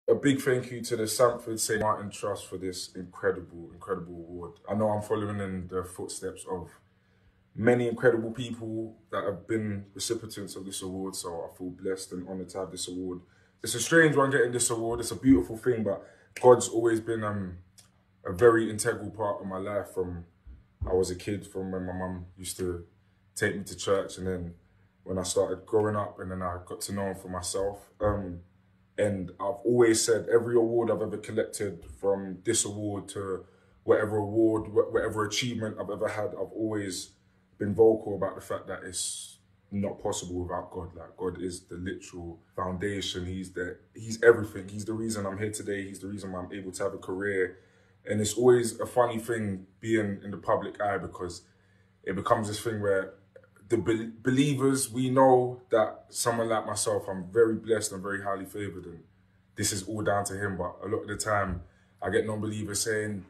A big thank you to the Sanford St. Martin Trust for this incredible award. I know I'm following in the footsteps of many incredible people that have been recipients of this award, so I feel blessed and honoured to have this award. It's a strange one getting this award. It's a beautiful thing, but God's always been a very integral part of my life from I was a kid, from when my mum used to take me to church, and then when I started growing up, and then I got to know him for myself. And I've always said every award I've ever collected, from this award to whatever award, whatever achievement I've ever had, I've always been vocal about the fact that it's not possible without God. Like, God is the literal foundation. He's everything. He's the reason I'm here today. He's the reason why I'm able to have a career. And it's always a funny thing being in the public eye, because it becomes this thing where the believers, we know that someone like myself, I'm very blessed and very highly favored, and this is all down to him. But a lot of the time, I get non-believers saying,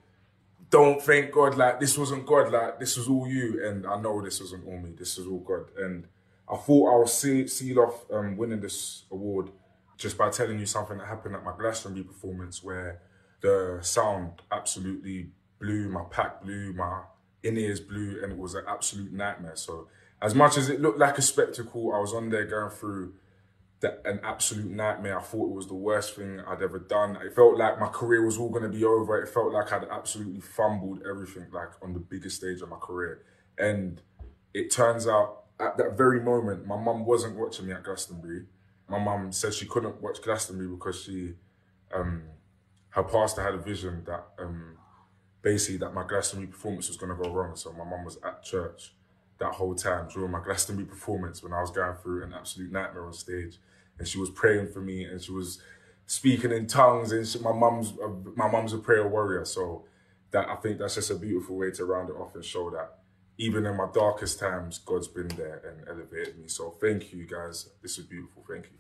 don't thank God, like this wasn't God, like this was all you. And I know this wasn't all me, this was all God. And I thought I was seal off winning this award just by telling you something that happened at my Glastonbury performance, where the sound absolutely blew, my pack blew, my in-ears blew, and it was an absolute nightmare. So as much as it looked like a spectacle, I was on there going through an absolute nightmare. I thought it was the worst thing I'd ever done. It felt like my career was all going to be over. It felt like I'd absolutely fumbled everything, like on the biggest stage of my career. And it turns out at that very moment, my mum wasn't watching me at Glastonbury. My mum said she couldn't watch Glastonbury because her pastor had a vision that basically that my Glastonbury performance was going to go wrong. So my mum was at church that whole time during my Glastonbury performance when I was going through an absolute nightmare on stage, and she was praying for me, and she was speaking in tongues, and my mum's a prayer warrior. So that, I think that's just a beautiful way to round it off and show that even in my darkest times, God's been there and elevated me. So thank you guys. This is beautiful. Thank you.